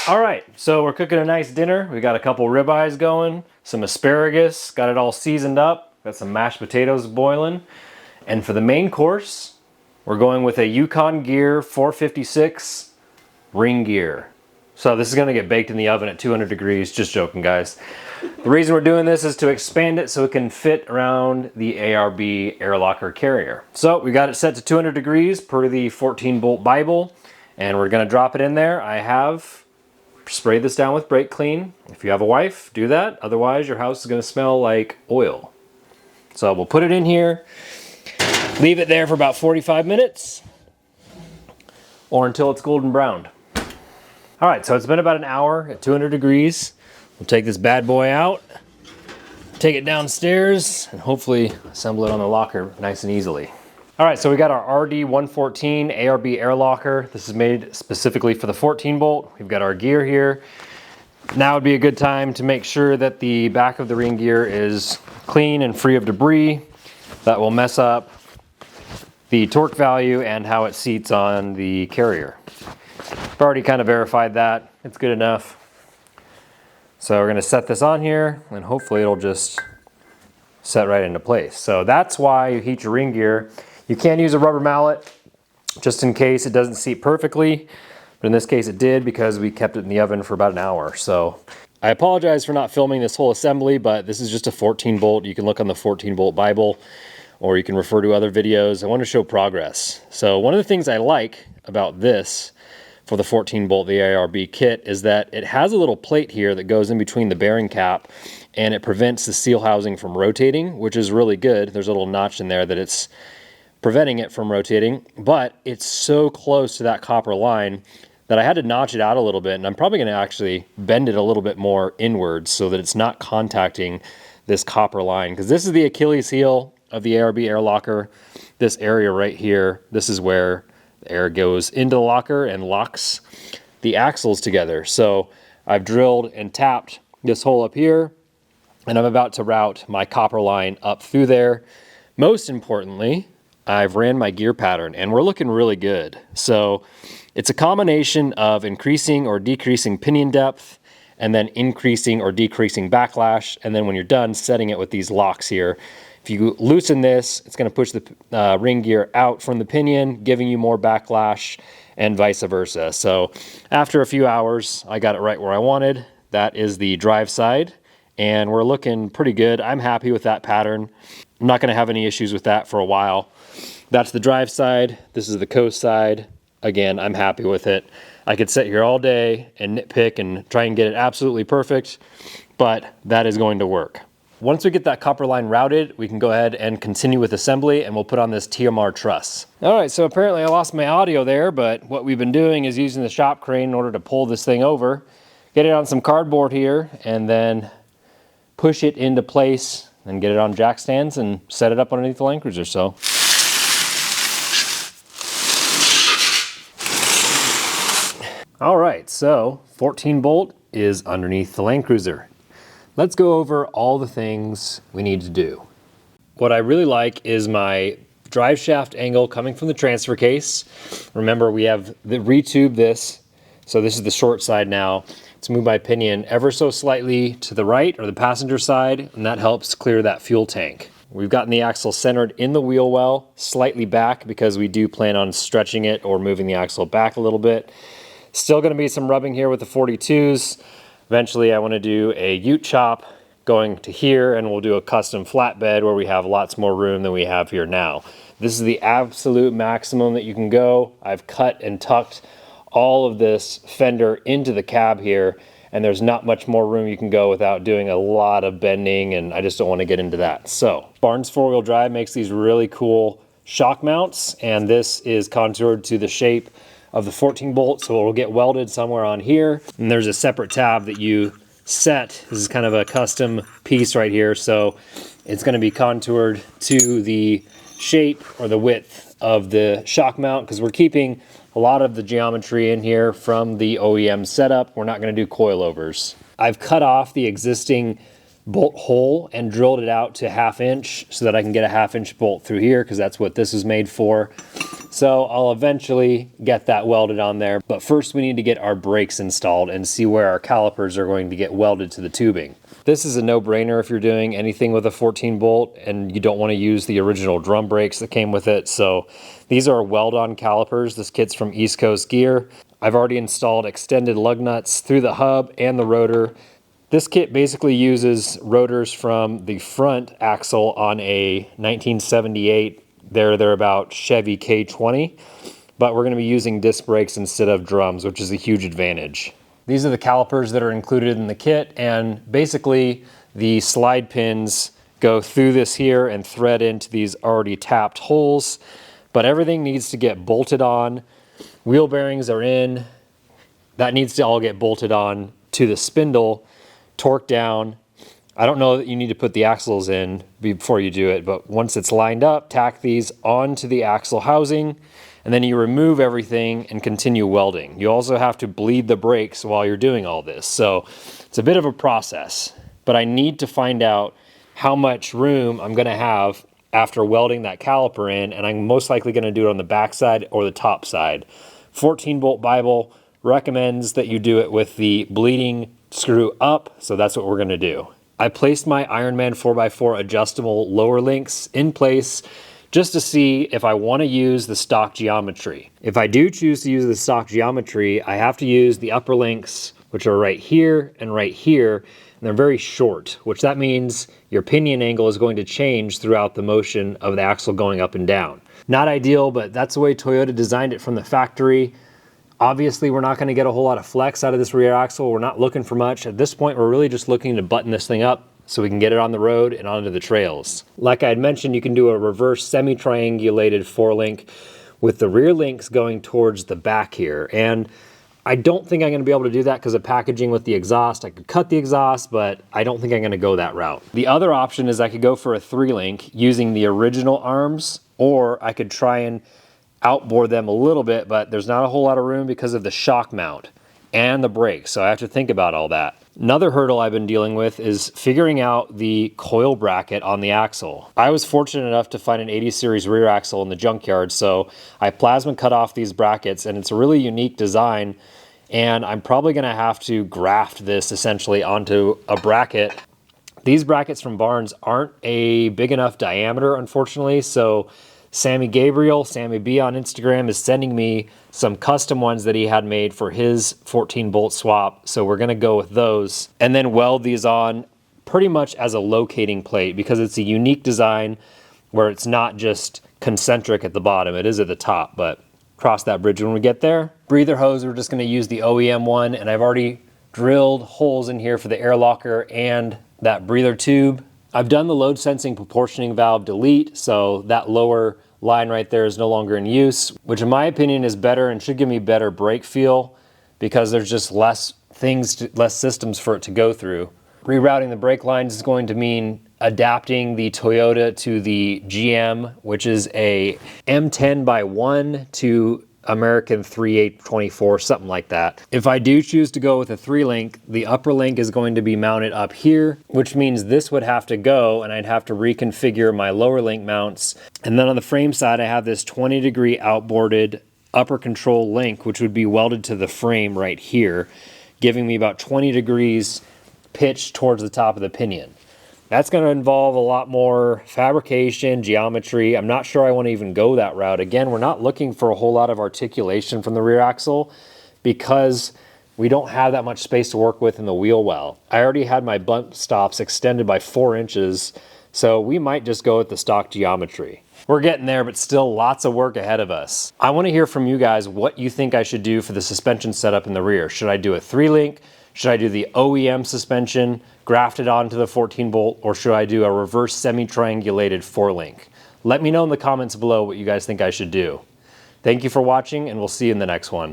All right, so we're cooking a nice dinner. We got a couple ribeyes going, some asparagus, got it all seasoned up, got some mashed potatoes boiling. And for the main course, we're going with a Yukon Gear 456 ring gear. So this is gonna get baked in the oven at 200 degrees, just joking guys. The reason we're doing this is to expand it so it can fit around the ARB air locker carrier. So we got it set to 200 degrees per the 14 bolt Bible, and we're gonna drop it in there. I have sprayed this down with brake clean. If you have a wife, do that. Otherwise, your house is gonna smell like oil. So we'll put it in here, leave it there for about 45 minutes or until it's golden browned. All right, so it's been about an hour at 200 degrees. We'll take this bad boy out, take it downstairs, and hopefully assemble it on the locker nice and easily. All right, so we got our RD114 ARB air locker. This is made specifically for the 14 bolt. We've got our gear here. Now would be a good time to make sure that the back of the ring gear is clean and free of debris. That will mess up the torque value and how it seats on the carrier. I've already kind of verified that. It's good enough. So we're gonna set this on here and hopefully it'll just set right into place. So that's why you heat your ring gear. You can use a rubber mallet just in case it doesn't seat perfectly. But in this case it did because we kept it in the oven for about an hour. So I apologize for not filming this whole assembly, but this is just a 14 bolt. You can look on the 14 bolt Bible or you can refer to other videos. I want to show progress. So one of the things I like about this for the 14 bolt, the ARB kit, is that it has a little plate here that goes in between the bearing cap and it prevents the seal housing from rotating, which is really good. There's a little notch in there that it's preventing it from rotating, but it's so close to that copper line that I had to notch it out a little bit, and I'm probably going to actually bend it a little bit more inwards so that it's not contacting this copper line, because this is the Achilles heel of the ARB air locker. This area right here, this is where the air goes into the locker and locks the axles together. So I've drilled and tapped this hole up here, and I'm about to route my copper line up through there. Most importantly, I've ran my gear pattern and we're looking really good. So it's a combination of increasing or decreasing pinion depth and then increasing or decreasing backlash. And then when you're done, setting it with these locks here. If you loosen this, it's going to push the ring gear out from the pinion, giving you more backlash and vice versa. So after a few hours, I got it right where I wanted. That is the drive side and we're looking pretty good. I'm happy with that pattern. I'm not going to have any issues with that for a while. That's the drive side. This is the coast side. Again, I'm happy with it. I could sit here all day and nitpick and try and get it absolutely perfect, but that is going to work. Once we get that copper line routed, we can go ahead and continue with assembly and we'll put on this TMR truss. All right, so apparently I lost my audio there, but what we've been doing is using the shop crane in order to pull this thing over, get it on some cardboard here, and then push it into place and get it on jack stands and set it up underneath the Land Cruiser. So all right, so 14 bolt is underneath the Land Cruiser. Let's go over all the things we need to do. What I really like is my drive shaft angle coming from the transfer case. Remember, we have retubed this, so this is the short side now. To move my pinion ever so slightly to the right or the passenger side, and that helps clear that fuel tank. We've gotten the axle centered in the wheel well, slightly back because we do plan on stretching it or moving the axle back a little bit. Still going to be some rubbing here with the 42s. Eventually I want to do a ute chop going to here, and we'll do a custom flatbed where we have lots more room than we have here now. This is the absolute maximum that you can go. I've cut and tucked all of this fender into the cab here, and there's not much more room you can go without doing a lot of bending, and I just don't want to get into that. So Barnes 4-wheel drive makes these really cool shock mounts, and this is contoured to the shape of the 14 bolt, so it'll get welded somewhere on here. And there's a separate tab that you set. This is kind of a custom piece right here, so it's going to be contoured to the shape or the width of the shock mount, because we're keeping a lot of the geometry in here from the OEM setup. We're not going to do coilovers. I've cut off the existing bolt hole and drilled it out to 1/2 inch so that I can get a 1/2 inch bolt through here, because that's what this is made for. So I'll eventually get that welded on there, but first we need to get our brakes installed and see where our calipers are going to get welded to the tubing. This is a no-brainer if you're doing anything with a 14 bolt and you don't want to use the original drum brakes that came with it. So these are weld-on calipers. This kit's from East Coast Gear. I've already installed extended lug nuts through the hub and the rotor. This kit basically uses rotors from the front axle on a 1978 thereabout Chevy K20, but we're going to be using disc brakes instead of drums, which is a huge advantage. These are the calipers that are included in the kit, and basically the slide pins go through this here and thread into these already tapped holes, but everything needs to get bolted on. Wheel bearings are in. That needs to all get bolted on to the spindle, torqued down. I don't know that you need to put the axles in before you do it, but once it's lined up, tack these onto the axle housing, and then you remove everything and continue welding. You also have to bleed the brakes while you're doing all this. So it's a bit of a process, but I need to find out how much room I'm gonna have after welding that caliper in, and I'm most likely gonna do it on the back side or the top side. 14 Bolt Bible recommends that you do it with the bleeding screw up, so that's what we're gonna do. I placed my Ironman 4x4 adjustable lower links in place just to see if I want to use the stock geometry. If I do choose to use the stock geometry, I have to use the upper links, which are right here, and they're very short, which that means your pinion angle is going to change throughout the motion of the axle going up and down. Not ideal, but that's the way Toyota designed it from the factory. Obviously, we're not going to get a whole lot of flex out of this rear axle. We're not looking for much. At this point, we're really just looking to button this thing up so we can get it on the road and onto the trails. Like I had mentioned, you can do a reverse semi-triangulated 4-link with the rear links going towards the back here. And I don't think I'm going to be able to do that because of packaging with the exhaust. I could cut the exhaust, but I don't think I'm going to go that route. The other option is I could go for a 3-link using the original arms, or I could try and outboard them a little bit, but there's not a whole lot of room because of the shock mount and the brakes, so I have to think about all that. Another hurdle I've been dealing with is figuring out the coil bracket on the axle. I was fortunate enough to find an 80 series rear axle in the junkyard, so I plasma cut off these brackets, and it's a really unique design, and I'm probably gonna have to graft this essentially onto a bracket. These brackets from Barnes aren't a big enough diameter, unfortunately, so Sammy B on Instagram, is sending me some custom ones that he had made for his 14 bolt swap. So we're gonna go with those and then weld these on pretty much as a locating plate, because it's a unique design where it's not just concentric at the bottom, it is at the top, but cross that bridge when we get there. Breather hose, we're just gonna use the OEM one, and I've already drilled holes in here for the air locker and that breather tube. I've done the load sensing proportioning valve delete, so that lower line right there is no longer in use, which in my opinion is better and should give me better brake feel because there's just less systems for it to go through. Rerouting the brake lines is going to mean adapting the Toyota to the GM, which is a M10x1 to American 3824, something like that. If I do choose to go with a 3-link, the upper link is going to be mounted up here, which means this would have to go and I'd have to reconfigure my lower link mounts. And then on the frame side, I have this 20-degree outboarded upper control link, which would be welded to the frame right here, giving me about 20 degrees pitch towards the top of the pinion. That's going to involve a lot more fabrication, geometry. I'm not sure I want to even go that route. Again, we're not looking for a whole lot of articulation from the rear axle because we don't have that much space to work with in the wheel well. I already had my bump stops extended by 4 inches, so we might just go with the stock geometry. We're getting there, but still lots of work ahead of us. I want to hear from you guys what you think I should do for the suspension setup in the rear. Should I do a 3-link? Should I do the OEM suspension grafted onto the 14 bolt, or should I do a reverse semi-triangulated 4-link? Let me know in the comments below what you guys think I should do. Thank you for watching, and we'll see you in the next one.